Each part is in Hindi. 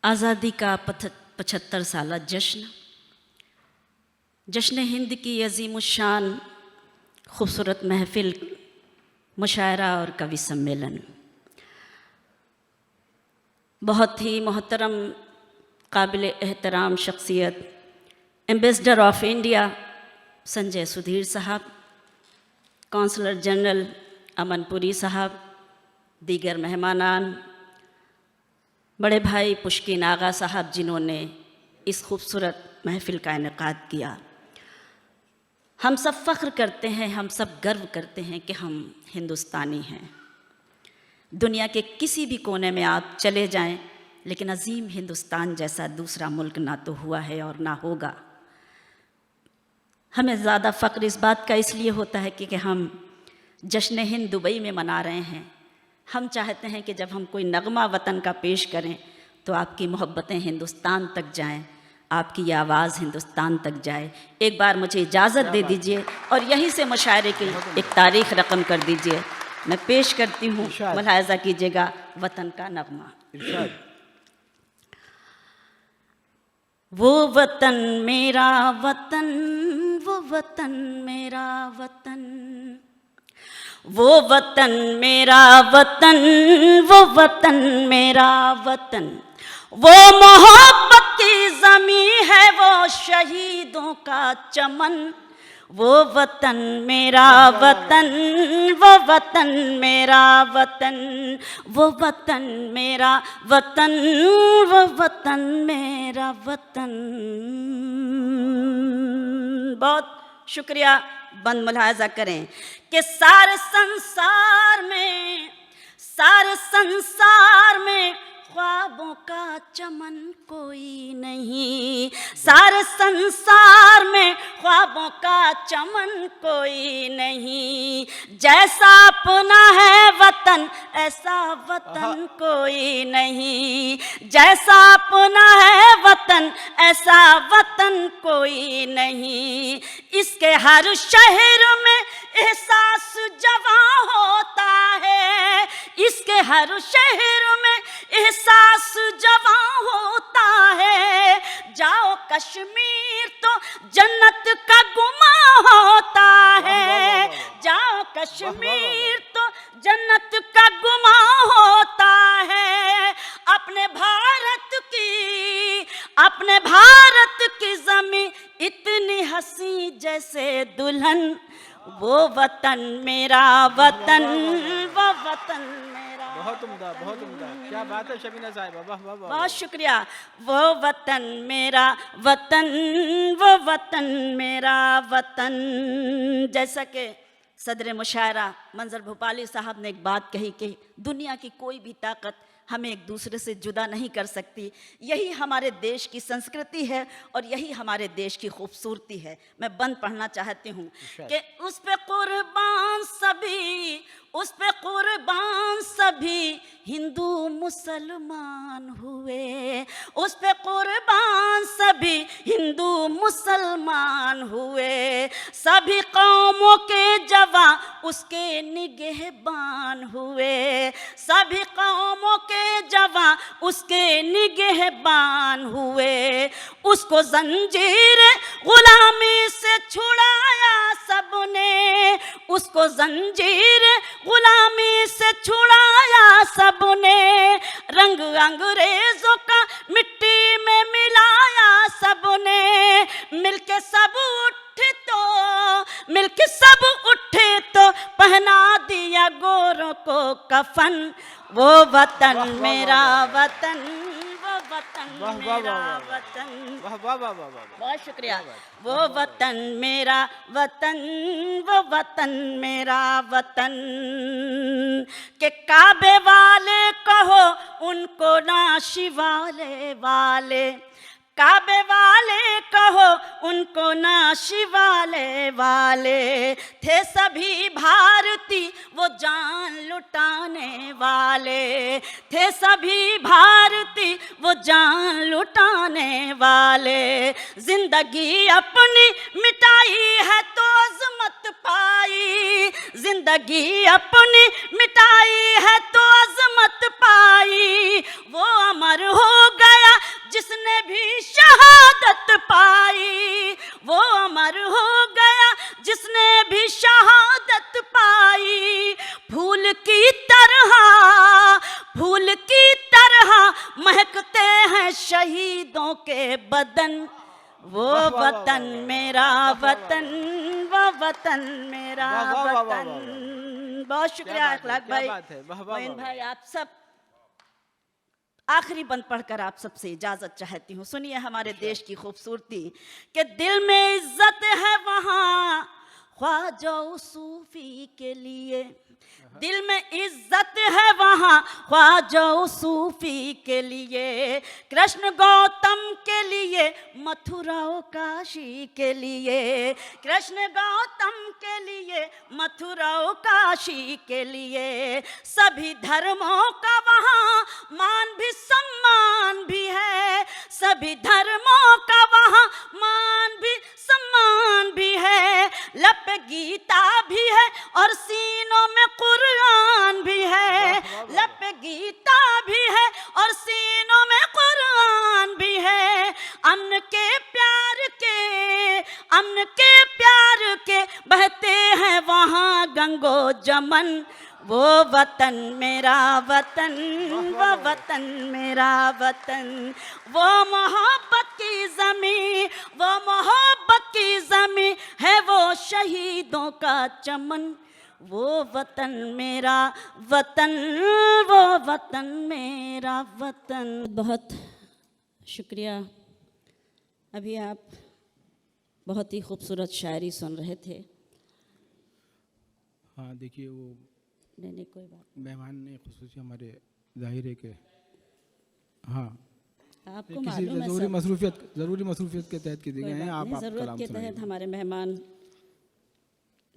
आज़ादी का 75 साला जश्न हिंद की अज़ीमुश्शान खूबसूरत महफ़िल, मुशायरा और कवि सम्मेलन। बहुत ही मोहतरम काबिल एहतराम शख्सियत ambassador of India Sanjay Sudhir साहब, कौंसलर जनरल अमनपुरी साहब, दीगर मेहमानान, बड़े भाई पुष्किन आगा साहब जिन्होंने इस खूबसूरत महफ़िल का इनेकाद किया। हम सब फ़ख्र करते हैं, हम सब गर्व करते हैं कि हम हिंदुस्तानी हैं। दुनिया के किसी भी कोने में आप चले जाएं, लेकिन अजीम हिंदुस्तान जैसा दूसरा मुल्क ना तो हुआ है और ना होगा। हमें ज़्यादा फ़ख्र इस बात का इसलिए होता है कि हम जश्न हिंद दुबई में मना रहे हैं। हम चाहते हैं कि जब हम कोई नगमा वतन का पेश करें तो आपकी मोहब्बतें हिंदुस्तान तक जाएं, आपकी ये आवाज़ हिंदुस्तान तक जाए। एक बार मुझे इजाज़त दे दीजिए और यहीं से मुशायरे की एक तारीख़ रकम कर दीजिए। मैं पेश करती हूँ, मुलाहज़ा कीजिएगा, वतन का नगमा। वो वतन मेरा वतन, वो वतन मेरा वतन, वो वतन मेरा वतन, वो वतन मेरा वतन, वो मोहब्बत की ज़मी है, वो शहीदों का चमन। वो वतन मेरा वतन, वो वतन मेरा वतन, वो वतन मेरा वतन, वो वतन मेरा वतन। बहुत शुक्रिया। बंद मुलाहज़ा करें कि सारे संसार में ख्वाबों का चमन कोई नहीं, सारे संसार में ख्वाबों का चमन कोई नहीं। जैसा अपना है वतन ऐसा वतन कोई नहीं, जैसा अपना है वतन ऐसा वतन कोई नहीं। इसके हर शहर में एहसास जवां होता है, इसके हर शहर में एहसास जवां होता है। जाओ कश्मीर तो जन्नत का गुमा होता है, जाओ कश्मीर तो जन्नत का गुमा होता है। अपने भारत की ज़मीं इतनी हंसी जैसे दुल्हन। वो वतन मेरा वतन, वो वतन मेरा। बहुत उम्दा, बहुत उम्दा, क्या बात है शबीना साहिबा, वाह वाह वाह। बहुत शुक्रिया। वो वतन मेरा वतन, वो वतन मेरा वतन। जैसा कि सदर मुशायरा मंजर भोपाली साहब ने एक बात कही कि दुनिया की कोई भी ताकत हमें एक दूसरे से जुदा नहीं कर सकती। यही हमारे देश की संस्कृति है और यही हमारे देश की खूबसूरती है। मैं बंद पढ़ना चाहती हूँ कि उस पे कुर्बान सभी, उस पे कुर्बान सभी हिंदू मुसलमान हुए, उस पे कुर्बान सभी हिंदू मुसलमान हुए। सभी कौमों के जवां उसके निगहबान हुए, सभी कौमों के जवां उसके निगहबान हुए। उसको जंजीर गुलामी से छुड़ाया सबने, उसको जंजीर गुलामी से छुड़ाया सबने। रंग अंग्रेजों का मिट्टी में मिलाया सबने। मिलके सब उठे तो पहना दिया गोरों को कफन। वो वतन मेरा वतन, वो वतन मेरा वतन। वाह वाह वाह वाह वाह, बहुत शुक्रिया। वो वतन मेरा वतन, वो वतन मेरा वतन। के काबे वाले कहो उनको नाशी वाले वाले, काबे वाले कहो उनको नाशी वाले वाले। थे सभी भारती वो जान लुटाने वाले, थे सभी भारती वो जान लुटाने वाले। जिंदगी अपनी मिटाई है तो अज़मत पाई, जिंदगी अपनी मिटाई है तो अज़मत पाई। वो अमर हो गया की तरह, फूल की तरह महकते हैं शहीदों के बदन। वो वाह, वाह, वाह, वतन वाह, मेरा वाह, वाह, वतन, वो वतन मेरा वाह, वाह, वाह, वाह, वतन। वाह, बहुत क्या शुक्रिया बात है, अखलाक क्या भाई, बात है, वाह, वाह, मोइन वाह, भाई। आप सब, आखिरी बंद पढ़कर आप सबसे इजाजत चाहती हूँ। सुनिए हमारे देश की खूबसूरती कि दिल में इज्जत है वहाँ ख्वाजा सूफी के लिए, दिल में इज्जत है वहाँ ख्वाजा सूफी के लिए, कृष्ण गौतम के लिए, मथुरा काशी के लिए, कृष्ण गौतम के लिए, मथुरा काशी के लिए। सभी धर्मों का वहाँ मान भी सम्मान भी है, सभी धर्मों का वहाँ मान भी सम्मान भी है। लब पे गीता भी है और सीनों में कुरान भी है, लब पे गीता भी है और सीनों में कुरान भी है। अमन के प्यार के, अमन के प्यार के बहते हैं वहाँ गंगो जमन। वो वतन मेरा वतन, वो वतन मेरा वतन, वो मोहब्बत की ज़मीं, वो मोहब्बत की ज़मीं है, वो शहीदों का चमन। वो वतन मेरा वतन, वो वतन मेरा वतन। बहुत शुक्रिया। अभी आप बहुत ही खूबसूरत शायरी सुन रहे थे। हाँ देखिए, वो नहीं कोई बात, मेहमान ने खुसूसी हमारे जाहिर है कि हाँ आपको किसी मालूम है ज़रूरी मसरूफियत के तहत की गए हैं। आप ज़रूरत कलाम के तहत सुनाइए। हमारे मेहमान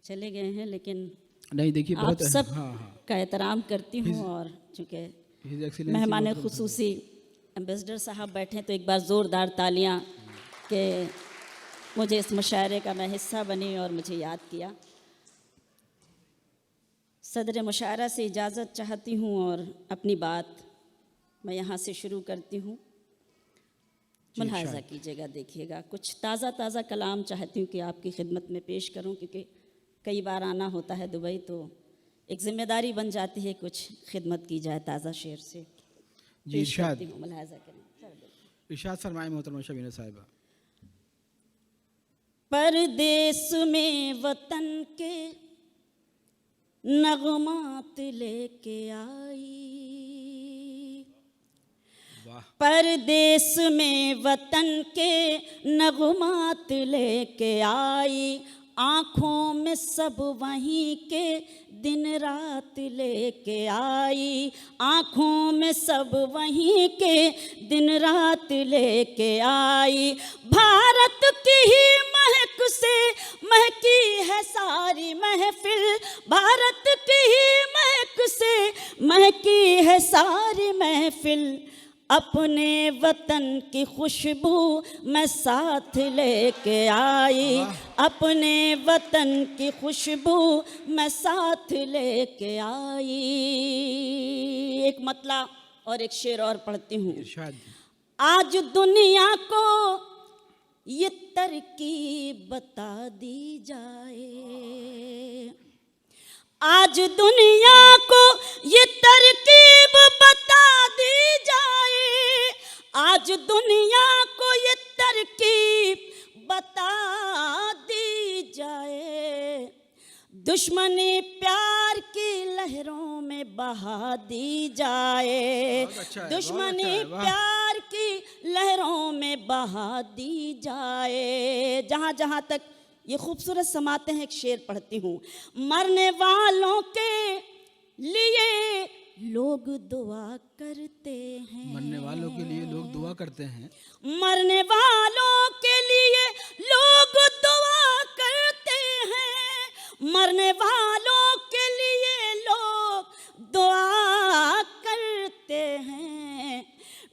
चले गए हैं, लेकिन नहीं देखिए, आप बहुत सब हाँ हाँ का एहतराम करती हूँ। और चूँकि हिज एक्सीलेंसी मेहमान खुसूसी एम्बेसडर साहब बैठे तो एक बार ज़ोरदार तालियां कि मुझे इस मुशायरे का मैं हिस्सा बनी और मुझे याद किया। सदर मुशायरा से इजाज़त चाहती हूँ और अपनी बात मैं यहाँ से शुरू करती हूँ। मुलाहज़ा कीजिएगा, देखिएगा, कुछ ताज़ा ताज़ा कलाम चाहती हूँ कि आपकी खिदमत में पेश करूँ, क्योंकि कई बार आना होता है दुबई तो एक ज़िम्मेदारी बन जाती है कुछ खिदमत की जाए ताज़ा शेर से। जी इरशाद, मुलाहज़ा करें। इरशाद फरमाएं मोहतरमा शबीना साहिबा। परदेस में वतन के नगमात लेके आई, परदेस में वतन के नगमात लेके आई, आँखों में सब वहीं के दिन रात लेके आई, आँखों में सब वहीं के दिन रात लेके आई। भारत की ही महक से महकी है सारी महफिल, भारत की ही महक से महकी है सारी महफिल, अपने वतन की खुशबू मैं साथ लेके आई, अपने वतन की खुशबू मैं साथ लेके आई। एक मतला और एक शेर और पढ़ती हूँ। आज दुनिया को ये तरकीब बता दी जाए, आज दुनिया को ये तरकीब बता दी जाए, आज दुनिया को ये तरकीब बता दी जाए, दुश्मनी प्यार की लहरों में बहा दी जाए, दुश्मनी प्यार की लहरों में बहा दी जाए। जहाँ जहाँ तक ये खूबसूरत समाते हैं, एक शेर पढ़ती हूँ। मरने वालों के लिए लोग दुआ करते हैं, मरने वालों के लिए लोग दुआ करते हैं, मरने वालों के लिए लोग दुआ करते हैं, मरने वालों के लिए लोग दुआ करते हैं,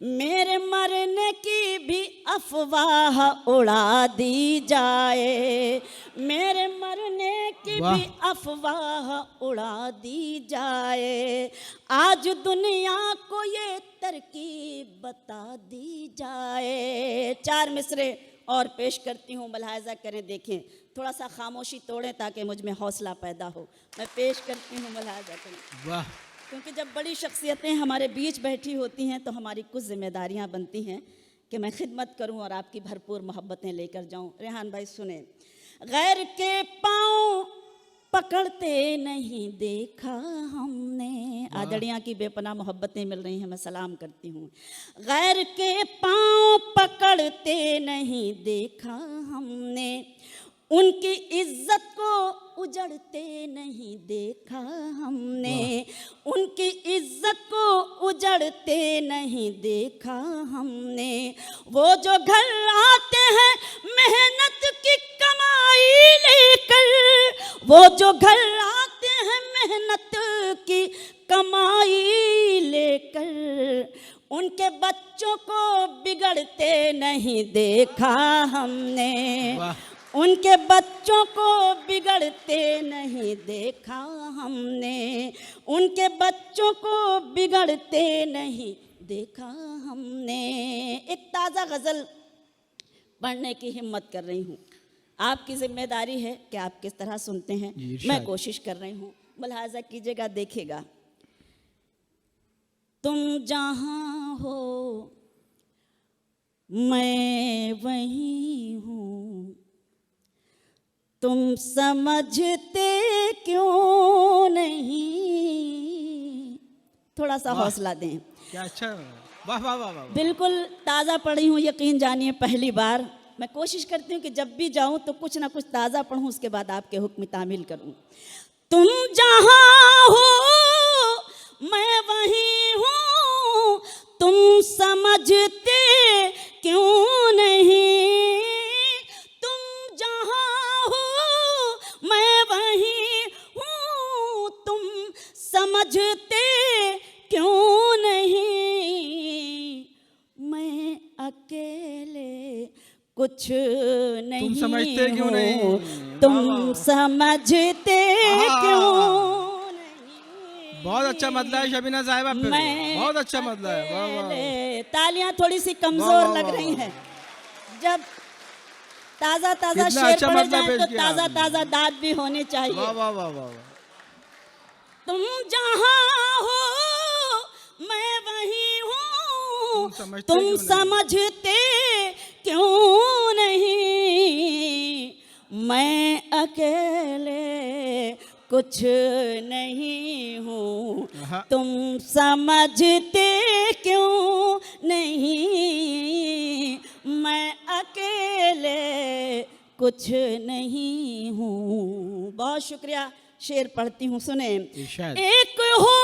मेरे मरने की भी अफवाह उड़ा दी जाए, मेरे मरने की भी अफवाह उड़ा दी जाए, आज दुनिया को ये तरकीब बता दी जाए। चार मिसरे और पेश करती हूँ, मुलाहज़ा करें, देखें थोड़ा सा खामोशी तोड़ें ताकि मुझ में हौसला पैदा हो। मैं पेश करती हूँ मुलाहिजा करें। वाह, क्योंकि जब बड़ी शख्सियतें हमारे बीच बैठी होती हैं तो हमारी कुछ जिम्मेदारियां बनती हैं कि मैं खिदमत करूं और आपकी भरपूर मोहब्बतें लेकर जाऊं। रेहान भाई सुने। गैर के पाँव पकड़ते नहीं देखा हमने। आदड़ियाँ की बेपनाह मोहब्बतें मिल रही हैं, मैं सलाम करती हूँ। गैर के पाँव पकड़ते नहीं देखा हमने, उनकी इज्जत को उजड़ते नहीं देखा हमने, उनकी इज्जत को उजड़ते नहीं देखा हमने। वो जो घर आते हैं मेहनत की कमाई लेकर, वो जो घर आते हैं मेहनत की कमाई लेकर, उनके बच्चों को बिगड़ते नहीं देखा हमने, उनके बच्चों को बिगड़ते नहीं देखा हमने, उनके बच्चों को बिगड़ते नहीं देखा हमने। एक ताज़ा गज़ल पढ़ने की हिम्मत कर रही हूँ। आपकी जिम्मेदारी है कि आप किस तरह सुनते हैं, मैं कोशिश कर रही हूँ, मुलाहाजा कीजिएगा, देखिएगा। तुम जहाँ हो मैं वहीं हूँ, तुम समझते क्यों नहीं। थोड़ा सा हौसला दें। क्या अच्छा, वाह वाह वाह वाह। बिल्कुल ताज़ा पढ़ी हूँ, यकीन जानिए पहली बार। मैं कोशिश करती हूँ कि जब भी जाऊँ तो कुछ ना कुछ ताज़ा पढ़ूँ, उसके बाद आपके हुक्म तामील करूँ। तुम जहाँ हो मैं वहीं हूँ, तुम समझते क्यों नहीं। तुम जहाँ हो मैं वहीं हूँ, तुम समझते क्यों नहीं। मैं अकेले कुछ नहीं, तुम समझते क्यों नहीं, तुम समझते क्यों नहीं। बहुत अच्छा मतलब है शबीना साहिबा, बहुत अच्छा मतलब है। वाह वाह, तालियां थोड़ी सी कमजोर लग रही हैं। जब ताजा ताजा शेर अच्छा पढ़े मतलब जाए तो पेश किया ताजा आपने। ताजा दाद भी होनी चाहिए। वाह वाह वाह वाह। तुम जहाँ हो मैं वहीं हूँ, तुम समझते क्यों नहीं। मैं अकेले कुछ नहीं हूँ, तुम समझते क्यों नहीं। मैं अकेले कुछ नहीं हूँ। बहुत शुक्रिया। शेर पढ़ती हूँ, सुने। एक हो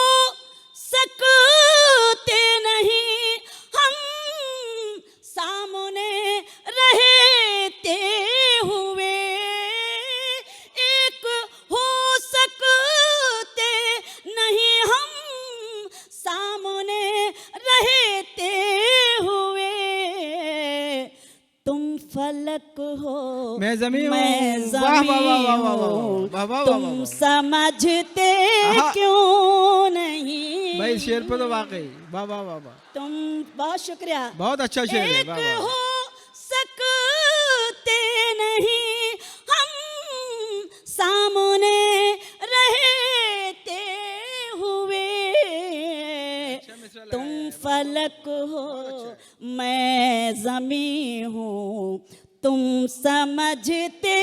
सकते नहीं हम सामने रहते हुए, एक हो सकते नहीं हम सामने रहते हुए। तुम फलक हो मैं ज़मीं हूँ, तुम समझते क्यों नहीं। भाई शेर पे तो वाकई वाह वाह वाह वाह। तुम, बहुत शुक्रिया, बहुत अच्छा शेर है। एक हो सकते नहीं हम सामने रहते हुए। तुम फलक हो मैं ज़मीं हूँ, तुम समझते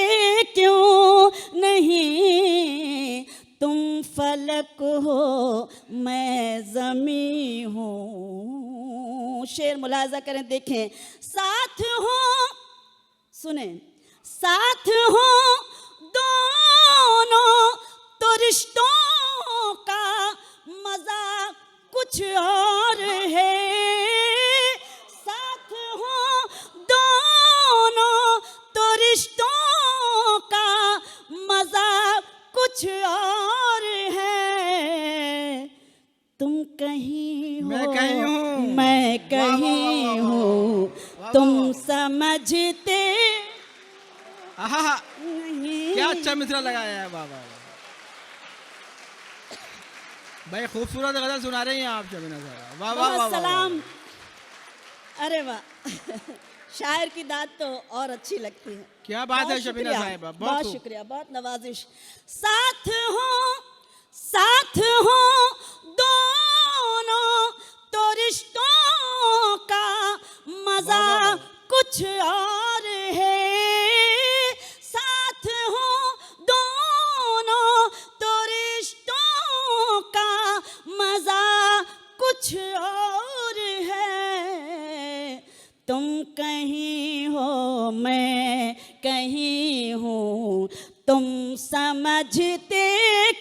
क्यों नहीं। तुम फलक हो मैं ज़मीं हूँ। शेर मुलाजा करें, देखें। साथ हो, सुने, साथ हो दोनों तो रिश्तों का मज़ा कुछ और है। साथ हो दोनों तो रिश्तों का मज़ा कुछ और है। तुम कहीं हो मैं कहीं हूँ, मैं कहीं हूँ, तुम समझते नहीं। क्या अच्छा मिसरा लगाया है। वाह वाह भाई, खूबसूरत गजल सुना रही हैं आप शबीना साहिबा। वाह वाह वाह। सलाम। अरे वाह, शायर की दाद तो और अच्छी लगती है। क्या बात है बहुत शबीना शुक्रिया, साहिबा, बहुत बहुत खूब। शुक्रिया, बहुत नवाजिश। साथ हो दोनों तो रिश्तों का मजा वाह, वाह, वाह। कुछ और है। साथ हो दोनों तो रिश्तों का मजा कुछ और है। तुम कहीं हो मैं कहीं हूँ, तुम समझते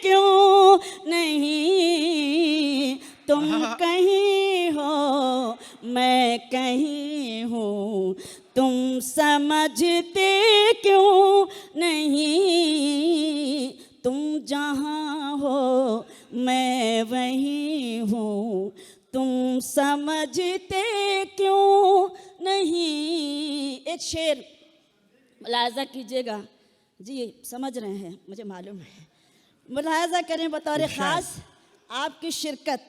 क्यों नहीं। तुम कहीं हो मैं कहीं हूँ, तुम समझते क्यों नहीं। तुम जहाँ हो मैं वहीं हूँ, तुम समझते क्यों नहीं। एक शेर मुलाहजा कीजिएगा जी, समझ रहे हैं मुझे मालूम है। मुलाहजा करें बतौर इरशाद। ख़ास आपकी शिरकत,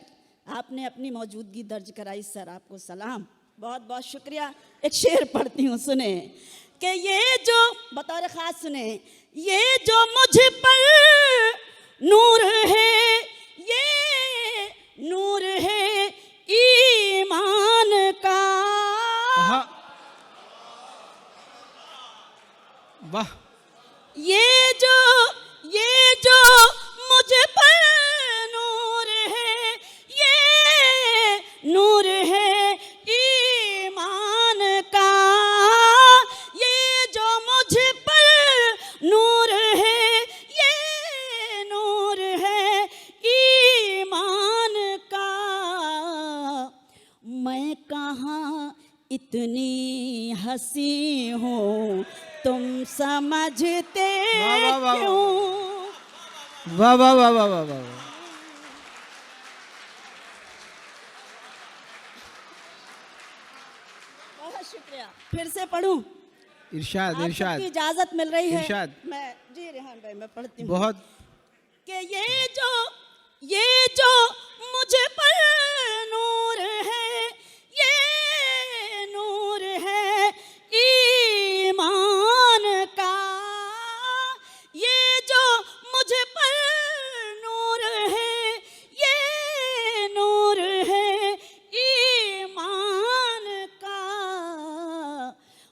आपने अपनी मौजूदगी दर्ज कराई सर, आपको सलाम, बहुत बहुत शुक्रिया। एक शेर पढ़ती हूँ, सुने कि ये जो बतौर ख़ास सुने, ये जो मुझ पर नूर है, ये नूर है ईमान का। हाँ, वाह, ये जो मुझ पर नूर है, ये नूर है ईमान का। ये जो मुझ पर नूर है, ये नूर है ईमान का। मैं कहाँ इतनी हंसी हूँ, तुम समझते वाह, वाह, वाह, क्यों। वाह, वाह, वाह, वाह, वाह, वाह। बहुत शुक्रिया। फिर से पढ़ूं? इरशाद, आप इरशाद, सबकी इजाजत मिल रही है? इरशाद। मैं जी रेहान भाई मैं पढ़ती हूँ बहुत कि ये जो मुझ पर नूर है, ये नूर है ईमान का। ये जो मुझ पर नूर है, ये नूर है ईमान का।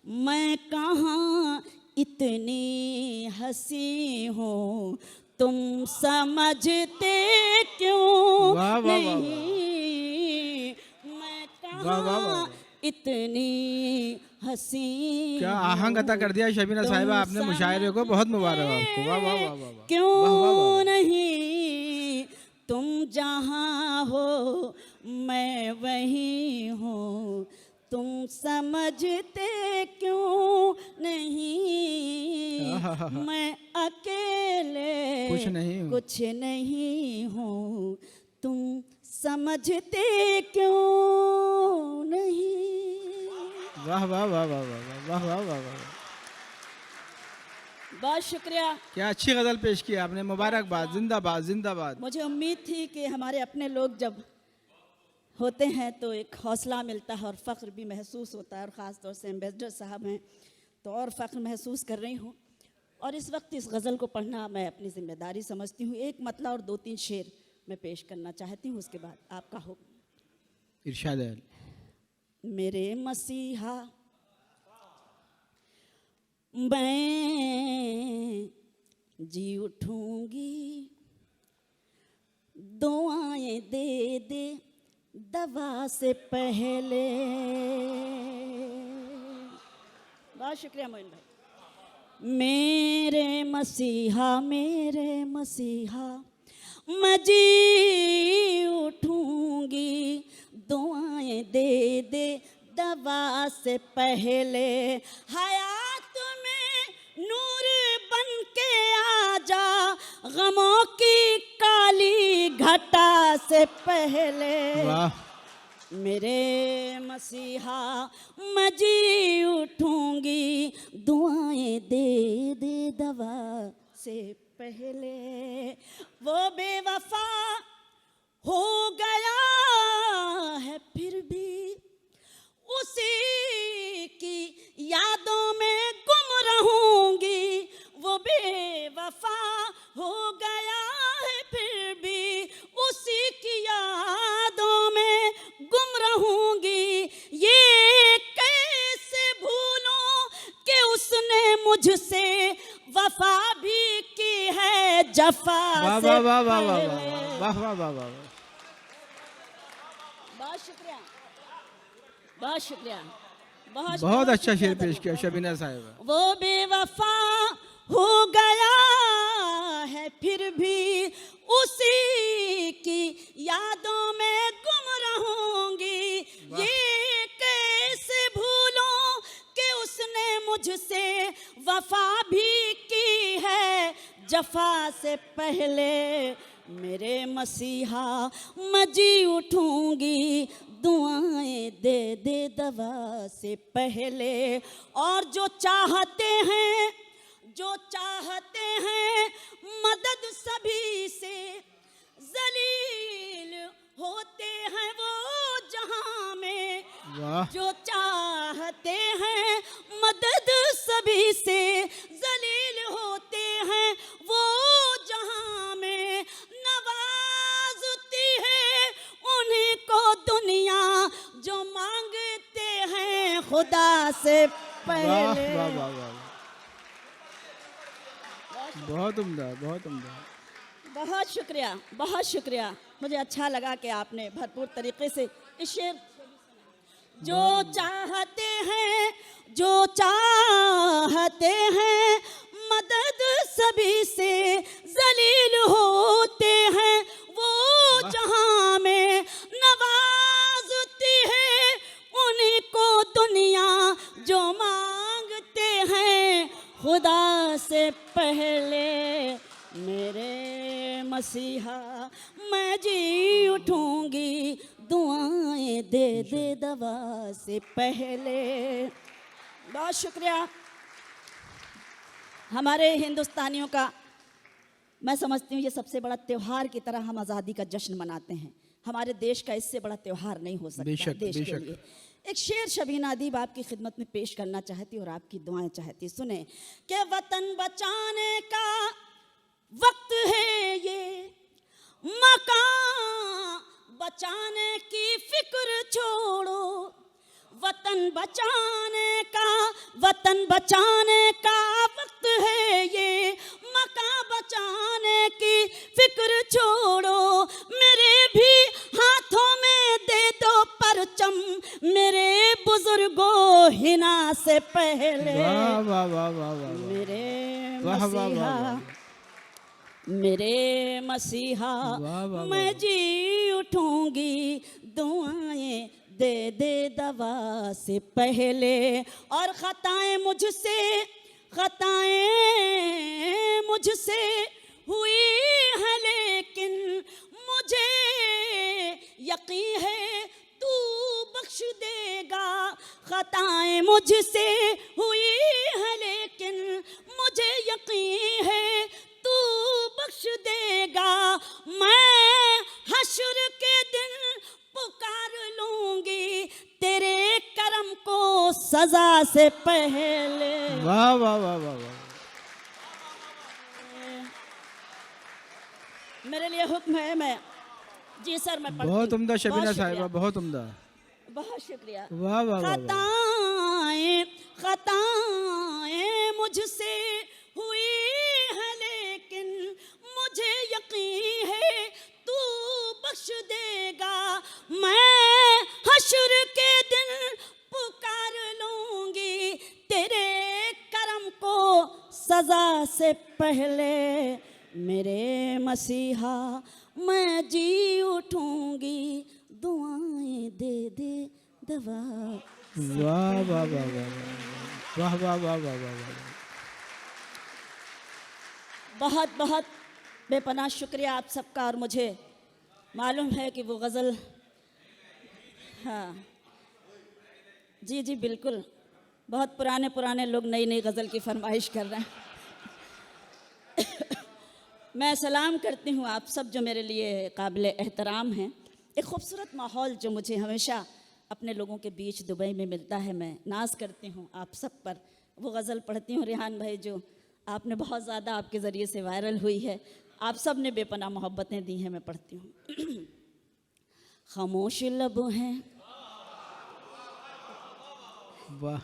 मैं कहाँ इतनी हंसी हूँ, तुम समझते क्यों वाह, वाह, वाह, वाह। नहीं। मैं वाह, वाह, वाह, कहाँ वाह। इतनी हंसी क्या आहंग अता कर दिया शबीना साहिबा आपने मुशायरे को, बहुत मुबारक आपको। वाह, वाह, वाह, वाह, वाह। क्यों वाह, वाह, वाह, वाह। नहीं। तुम जहाँ हो मैं वहीं हूँ, तुम समझते क्यों नहीं। आहाहा। मैं अकेले कुछ नहीं हूँ। नहीं हूँ, तुम समझते क्यों नहीं। वाह, वाह, वाह, वाह, वाह, वाह, वाह, वाह, वाह। बहुत शुक्रिया। क्या अच्छी गजल पेश की आपने, मुबारकबाद, जिंदाबाद, जिंदाबाद। मुझे उम्मीद थी कि हमारे अपने लोग जब होते हैं तो एक हौसला मिलता है और फ़ख्र भी महसूस होता है, और ख़ास तौर से एम्बेसडर साहब हैं तो और फ़ख्र महसूस कर रही हूँ। और इस वक्त इस गज़ल को पढ़ना मैं अपनी ज़िम्मेदारी समझती हूँ। एक मतला और 2-3 शेर मैं पेश करना चाहती हूँ, उसके बाद आपका हुक्म। इरशाद है। मेरे मसीहा मैं जी उठूंगी, दुआएं दे दे दवा से पहले। बहुत शुक्रिया मोइन भाई। मेरे मसीहा मैं जी उठूंगी, दुआएं दे दे दवा से पहले। हयात में नूर बन के आजा, गमों की काली घटा से पहले। वाह, मेरे मसीहा मैं जी उठूंगी, दुआएं दे दे दवा से पहले। वो बेवफा हो गया है फिर भी उसी की मुझसे वफा भी की है जफा वाह से वाह वाह वाह वाह पहले। वाह वाह वाह वाह। बहुत शुक्रिया, बहुत शुक्रिया, बहुत बहुत अच्छा शुक्रिया शेर पेश दरिया। किया शबीना साहिबा। वो बेवफा हो गया है फिर भी उसी की यादों में गुम रहूंगी। ये कैसे भूलूं कि उसने मुझसे वफा भी की है जफा से पहले। मेरे मसीहा मैं जी उठूंगी दुआएं दे दे दवा से पहले। और जो चाहते हैं मदद सभी से जलील होते हैं वो जहां में। वाह जो चाहते हैं मदद सभी से जलील होते हैं वो जहां में। नवाजती है उन्हीं को दुनिया जो मांगते हैं खुदा से वाह पहले। वाह वाह वाह। बहुत उम्दा, बहुत उम्दा। बहुत शुक्रिया, बहुत शुक्रिया। मुझे अच्छा लगा कि आपने भरपूर तरीके से इस शेर जो चाहते हैं मदद सभी से जलील होते हैं वो जहां में। नवाजती है उन्हीं को दुनिया जो मांगते हैं खुदा से पहले। मेरे मसीहा मैं जी उठूंगी दुआएं दे दे दवा से पहले। बहुत शुक्रिया। हमारे हिंदुस्तानियों का मैं समझती हूँ ये सबसे बड़ा त्यौहार की तरह हम आज़ादी का जश्न मनाते हैं। हमारे देश का इससे बड़ा त्यौहार नहीं हो सकता बेशक, देश के बेशक। लिए। एक शेर शबीना अदीब आपकी खिदमत में पेश करना चाहती और आपकी दुआएं चाहती। सुने कि वतन बचाने का वक्त है ये, मकान बचाने की फिक्र छोड़ो। वतन बचाने का वक्त है ये, मकान बचाने की फिक्र छोड़ो। मेरे भी हाथों में दे दो परचम मेरे बुजुर्गों हिना से पहले। वाह वाह वाह वाह वाह। मेरे वाह, वाह, वाह, मसीहा वाह। मेरे मसीहा वाह, वाह, मैं वाह। जी उठूंगी दुआएं दे दे दवा से पहले। और खताएं मुझसे हुई है लेकिन मुझे यकीन है तू बख्श देगा। खताएं मुझसे हुई है लेकिन मुझे यकीन है तू बख्श देगा। मैं हश्र के दिन पुकार लूंगी तेरे करम को सजा से पहले। वाह वाह वाह वाह वाह। मेरे लिए हुक्म है मैं जी सर मैं पढ़ती बहुत हूँ। उम्दा शबीना बहुत साहिबा, शुक्रिया, बहुत उम्दा। बहुत शुक्रिया। वाह वाह वाह वाह। खताएं मुझसे हुई है लेकिन मुझे यकीन है तू बख्श देगा। मैं हश्र के दिन पुकार लूंगी तेरे करम को सजा से पहले। मेरे मसीहा मैं जी उठूंगी दुआएं दे दे दवा। वाह वाह वाह वाह वाह वाह वाह वाह वाह वाह। बहुत बहुत बेपनाह शुक्रिया आप सबका। और मुझे मालूम है कि वो गज़ल, हाँ जी जी बिल्कुल, बहुत पुराने लोग नई नई गज़ल की फरमाइश कर रहे हैं। मैं सलाम करती हूँ आप सब जो मेरे लिए काबिल एहतराम हैं। एक खूबसूरत माहौल जो मुझे हमेशा अपने लोगों के बीच दुबई में मिलता है, मैं नाज करती हूँ आप सब पर। वो गज़ल पढ़ती हूँ रेहान भाई जो आपने बहुत ज़्यादा आपके ज़रिए से वायरल हुई है। आप सब ने बेपनाह मोहब्बतें दी हैं, मैं पढ़ती हूँ। खामोश लब हैं वाह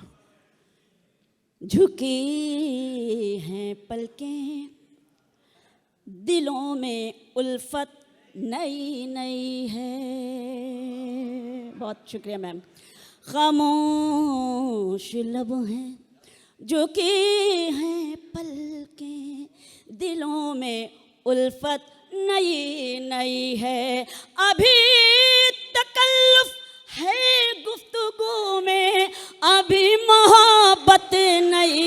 झुकी हैं पलकें, दिलों में उल्फत नई नई है। बहुत शुक्रिया मैम। खामोश लब हैं, झुकी हैं पलकें, दिलों में उल्फत नई नई है। अभी तकल्लुफ है गुफ्तगू में, अभी मोहब्बत नई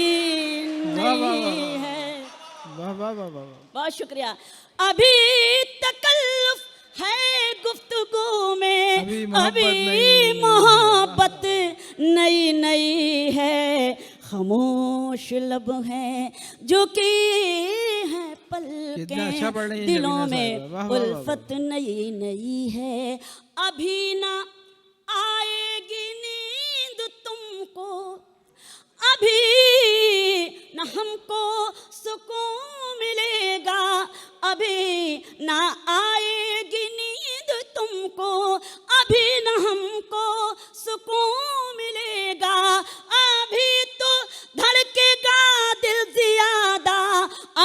नई है। वाह वाह वाह वाह। बहुत शुक्रिया। अभी तकल्लुफ है गुफ्तगू में, अभी मोहब्बत नई नई है। खामोश लब हैं, झुकी हैं पलकें, दिलों में उल्फत नई नई है। अभी ना आएगी नींद तुमको, अभी न हमको सुकून मिलेगा, अभी ना आएगी नींद तुमको, अभी न हमको सुकून मिलेगा, अभी तो धड़केगा दिल ज्यादा,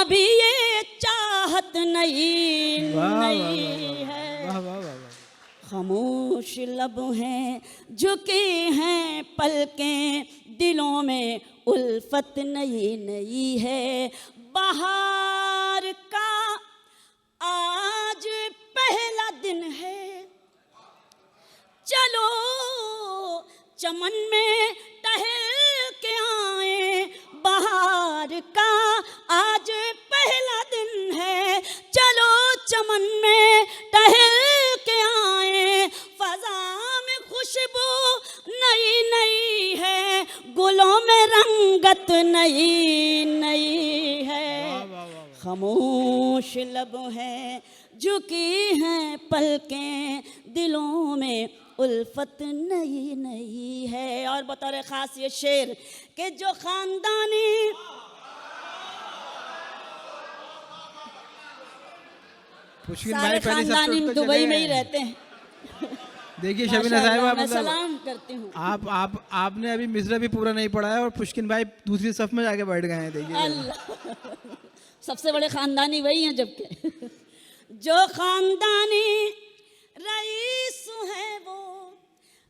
अभी ये चाहत नई नई है। खामोश लब हैं, झुकी हैं पलकें, दिलों में उल्फत नई नई है। बाहर का आज पहला दिन है, चलो चमन में टहल के आए। बाहर का आज पहला दिन है, चलो चमन में टहल के आए। फजा में खुशबू नई नई है, गुलों में रंगत नई नई है। खामोश लब हैं, झुकी हैं पलकें, दिलों में उल्फत नई नई है। और बतौर खास ये शेर कि जो खानदानी सारे खानदानी दुबई में ही रहते हैं। देखिए शबीना साहिबा, मैं सलाम करती हूँ। आपने अभी मिसरा भी पूरा नहीं पढ़ा है और पुष्किन भाई दूसरी सफ में जाके बैठ गए हैं। देखिए अल्लाह, सबसे बड़े खानदानी वही हैं। जबकि जो खानदानी रईस है वो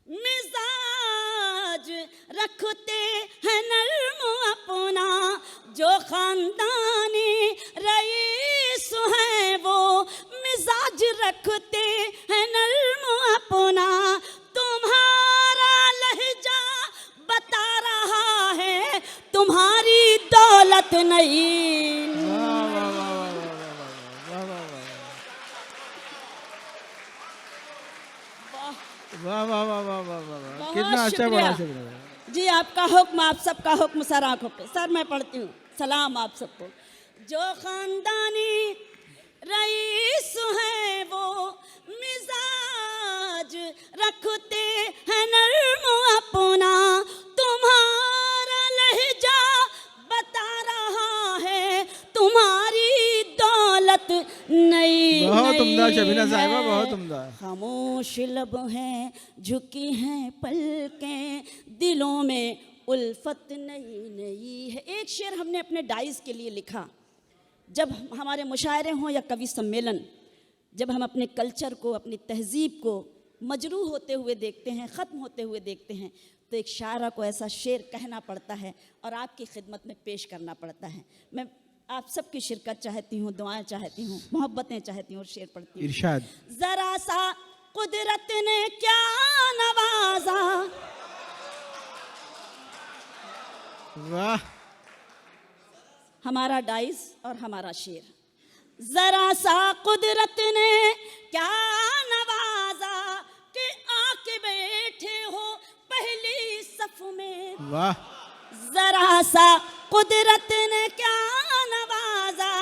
मिजाज रखते हैं नर्म अपना, जो खानदानी रईस है वो मिजाज रखते हैं नर्म अपना। तुम्हारा लहजा बता रहा है तुम्हारी दौलत नहीं। वाह वाह वाह वाह वाह वाह, कितना अच्छा पढ़ा जी। आपका हुक्म, आप सबका हुक्म सर आंखों पे। सर मैं पढ़ती हूँ। सलाम आप सबको। जो खानदानी रईस है वो मिजाज रखते हैं नर्म अपना, तुम्हारा लहजा बता रहा है तुम्हारी दौलत नई। बहुत उम्दा शबीना साहिबा, बहुत उम्दा। खामोश लब हैं, झुकी हैं पलकें, दिलों में उल्फत नई नई है। एक शेर हमने अपने डाइस के लिए लिखा। जब हमारे मुशायरे हों या कवि सम्मेलन, जब हम अपने कल्चर को, अपनी तहजीब को मजरूह होते हुए देखते हैं, ख़त्म होते हुए देखते हैं, तो एक शायरा को ऐसा शेर कहना पड़ता है और आपकी खिदमत में पेश करना पड़ता है। मैं आप सबकी शिरकत चाहती हूँ, दुआएं चाहती हूँ, मोहब्बतें चाहती हूँ और शेर पढ़ती हूँ। इरशाद। जरा सा कुदरत ने क्या नवाजा, वाह। हमारा डाइस और हमारा शेर। जरा सा कुदरत ने क्या नवाजा कि आके बैठे हो पहली सफ में। वाह। जरा सा कुदरत ने क्या नवाजा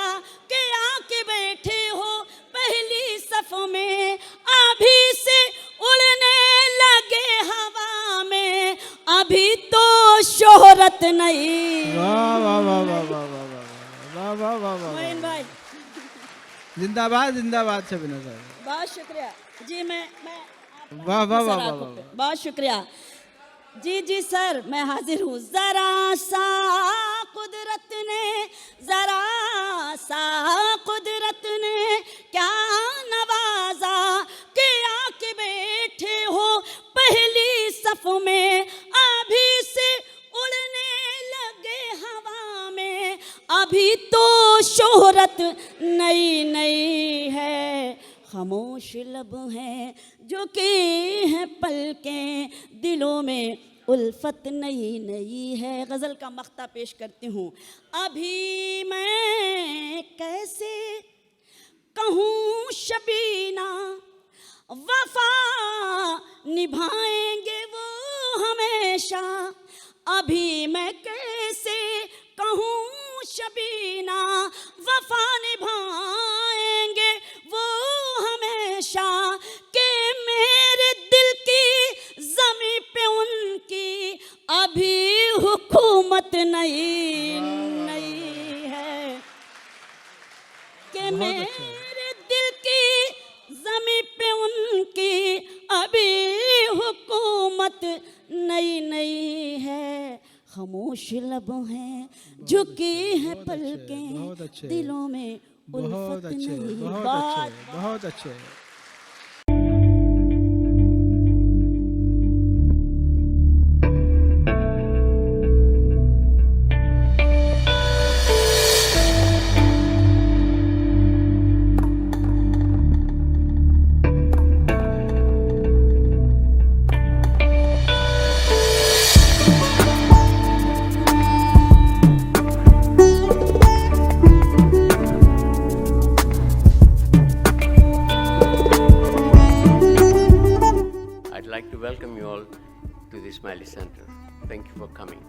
कि आके बैठे हो पहली सफ में। अभी से उड़ने लगे हवा में, अभी तो शोहरत नहीं। वाह वाह वाह वाह वाह वाह वाह वाह वाह। मोइन भाई जिंदाबाद जिंदाबाद शबीना साहिबा। बहुत शुक्रिया जी। मैं वाह वाह वाह वाह। बहुत शुक्रिया। जी जी सर, मैं हाजिर हूँ। जरा सा कुदरत ने क्या नवाजा कि आके बैठे हो पहली सफ में, अभी से उड़ने लगे हवा में, अभी तो शोहरत नई नई है, खामोश लब हैं जो कि हैं पलकें, दिलों में उल्फत नई नई है। गज़ल का मख्ता पेश करती हूँ। अभी मैं कैसे कहूँ शबीना, वफा निभाएंगे वो हमेशा, अभी मैं कैसे कहूँ शबीना, वफा निभाएंगे वो हमेशा, कि मेरे दिल की ज़मीं पे उनकी अभी हुकूमत नई नई है, कि मेरे दिल की ज़मीं पे उनकी अभी हुकूमत नई नई है, खामोश लब हैं झुकी हैं पलकें, दिलों में बहुत उल्फत अच्छे, नहीं। बहुत अच्छे, बहुत अच्छे। I'd like to welcome you all to the Smiley Center. Thank you for coming.